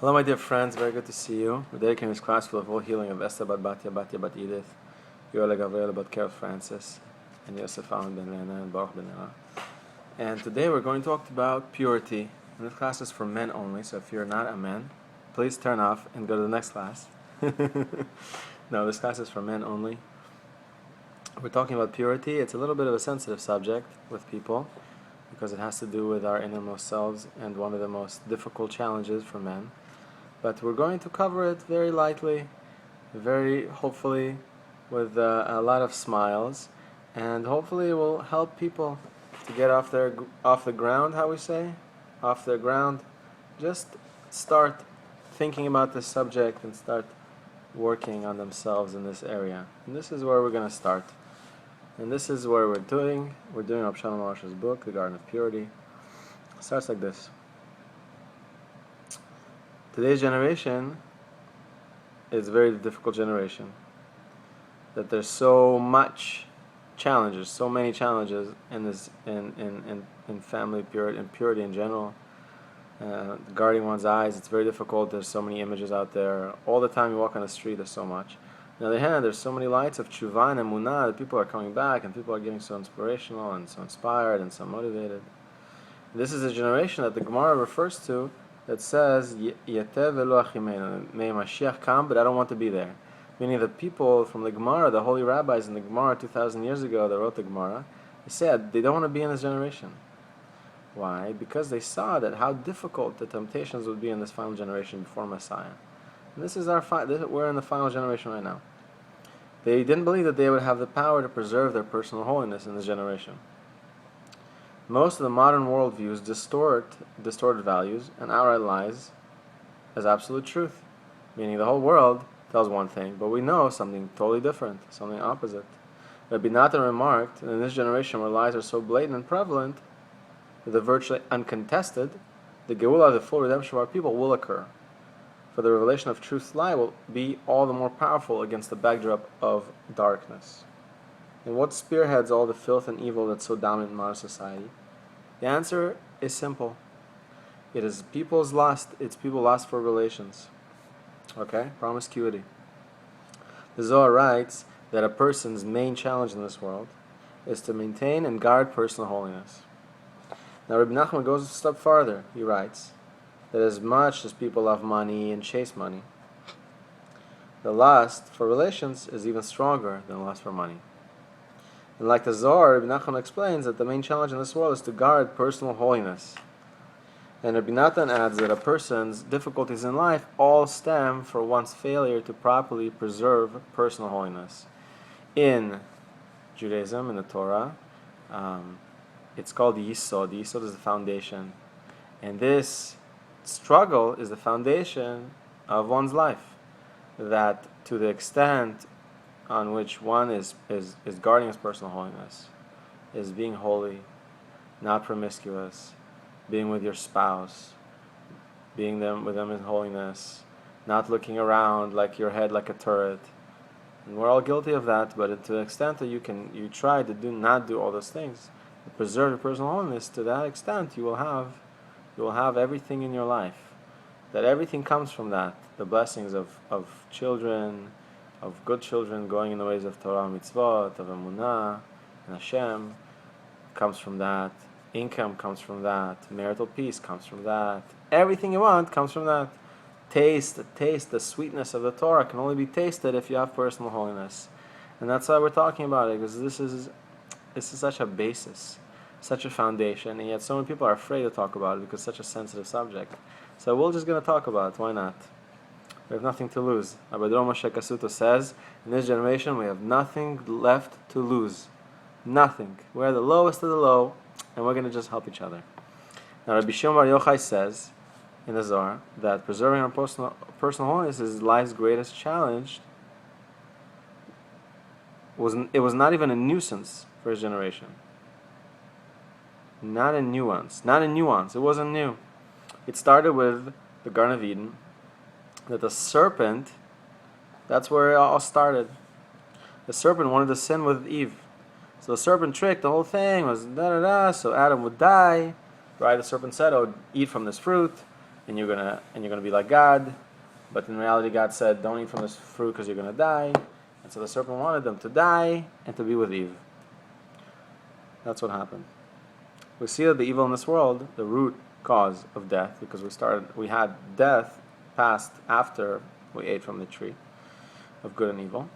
Hello, my dear friends. Very good to see you. We're dedicating this class for the full healing of Esther bat Batya, Batya bat Edith, Yoel Gabriel bat Carol Francis, and Yosef Allen ben Lena and Baruch ben Ela. And today we're going to talk about purity. And this class is for men only, so if you're not a man, please turn off and go to the next class. No, this class is for men only. We're talking about purity. It's a little bit of a sensitive subject with people because it has to do with our innermost selves and one of the most difficult challenges for men. But we're going to cover it very lightly, very hopefully with a lot of smiles, and hopefully it will help people to get off the ground, how we say, off their ground. Just start thinking about this subject and start working on themselves in this area. And this is where we're going to start. And this is where we're doing Rabbi Dror Moshe's book, The Garden of Purity. It starts like this. Today's generation is a very difficult generation. That there's so much challenges, so many challenges in this, in family purity and purity in general. Guarding one's eyes, it's very difficult. There's so many images out there. All the time you walk on the street, there's so much. On the other hand, there's so many lights of tshuva and emunah that people are coming back, and people are getting so inspirational and so inspired and so motivated. This is a generation that the Gemara refers to that says, Yetev elo achimenu, may Mashiach come, but I don't want to be there. Meaning the people from the Gemara, the holy rabbis in the Gemara 2,000 years ago that wrote the Gemara, they said they don't want to be in this generation. Why? Because they saw that how difficult the temptations would be in this final generation before Messiah. And this is we're in the final generation right now. They didn't believe that they would have the power to preserve their personal holiness in this generation. Most of the modern worldviews distorted values and outright lies as absolute truth. Meaning the whole world tells one thing, but we know something totally different, something opposite. Rabbi Natan remarked that in this generation where lies are so blatant and prevalent, that they're virtually uncontested, the Geulah, the full redemption of our people, will occur. For the revelation of truth's lie will be all the more powerful against the backdrop of darkness. And what spearheads all the filth and evil that's so dominant in modern society? The answer is simple. It is people's lust. It's people's lust for relations. Okay? Promiscuity. The Zohar writes that a person's main challenge in this world is to maintain and guard personal holiness. Now Rabbi Nachman goes a step farther. He writes that as much as people love money and chase money, the lust for relations is even stronger than the lust for money. And like the Zohar, Rabbi Nachman explains that the main challenge in this world is to guard personal holiness. And Rabbi Natan adds that a person's difficulties in life all stem from one's failure to properly preserve personal holiness. In Judaism, in the Torah, it's called the Yisod. The Yisod is the foundation. And this struggle is the foundation of one's life. That to the extent on which one is guarding his personal holiness, is being holy, not promiscuous, being with your spouse, being with them in holiness, not looking around like your head like a turret. And we're all guilty of that, but to the extent that you try to not do all those things, to preserve your personal holiness, to that extent you will have everything in your life. That everything comes from that. The blessings of children, of good children going in the ways of Torah, mitzvot, of Emunah, and Hashem, comes from that. Income comes from that. Marital peace comes from that. Everything you want comes from that. Taste the sweetness of the Torah can only be tasted if you have personal holiness. And that's why we're talking about it, because this is such a basis, such a foundation, and yet so many people are afraid to talk about it because it's such a sensitive subject. So we're just going to talk about it. Why not? We have nothing to lose. Rabbi Dror Moshe Cassouto says, in this generation we have nothing left to lose. Nothing. We're the lowest of the low, and we're going to just help each other. Now Rabbi Shimon Bar Yochai says in the Zohar that preserving our personal holiness is life's greatest challenge. It was not even a nuisance for his generation. Not a nuance. It wasn't new. It started with the Garden of Eden. That the serpent, that's where it all started. The serpent wanted to sin with Eve. So the serpent tricked, the whole thing was so Adam would die. Right? The serpent said, oh, eat from this fruit. and you're gonna be like God. But in reality, God said, don't eat from this fruit because you're gonna die. And so the serpent wanted them to die and to be with Eve. That's what happened. We see that the evil in this world, the root cause of death, because we had death passed after we ate from the tree of good and evil.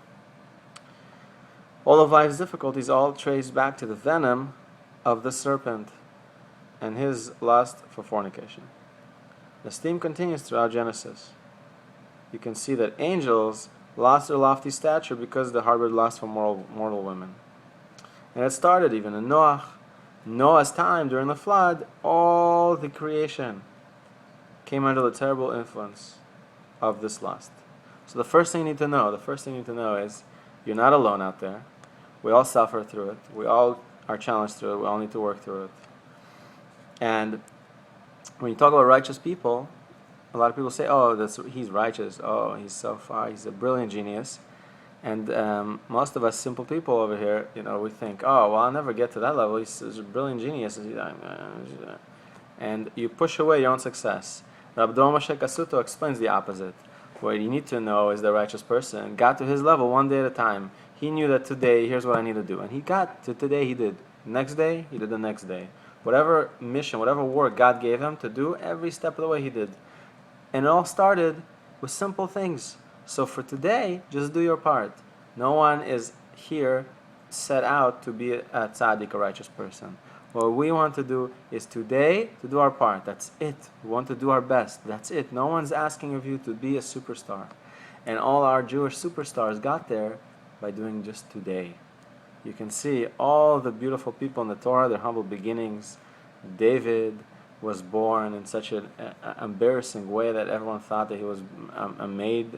All of life's difficulties all trace back to the venom of the serpent and his lust for fornication. The theme continues throughout Genesis. You can see that angels lost their lofty stature because they harbored lust for mortal women. And it started even in Noah's time during the flood. All the creation came under the terrible influence of this lust. So the first thing you need to know is you're not alone out there. We all suffer through it. We all are challenged through it. We all need to work through it. And when you talk about righteous people, a lot of people say, "Oh, he's righteous. Oh, he's so far. He's a brilliant genius." And most of us simple people over here, we think, "Oh, well, I'll never get to that level. He's a brilliant genius." And you push away your own success. Rabbi Dror Moshe Cassouto explains the opposite. What you need to know is the righteous person got to his level one day at a time. He knew that today, here's what I need to do. And he got to today, he did. Next day, he did the next day. Whatever mission, whatever work God gave him to do, every step of the way he did. And it all started with simple things. So for today, just do your part. No one is here set out to be a tzaddik, a righteous person. What we want to do is today to do our part. That's it. We want to do our best. That's it. No one's asking of you to be a superstar. And all our Jewish superstars got there by doing just today. You can see all the beautiful people in the Torah, their humble beginnings. David was born in such an embarrassing way that everyone thought that he was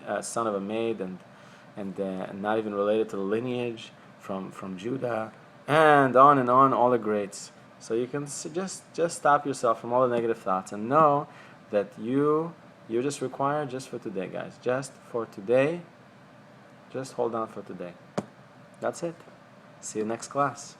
a son of a maid, and not even related to the lineage from Judah, and on, all the greats. So you can just stop yourself from all the negative thoughts and know that you're just required just for today, guys. Just for today. Just hold on for today. That's it. See you next class.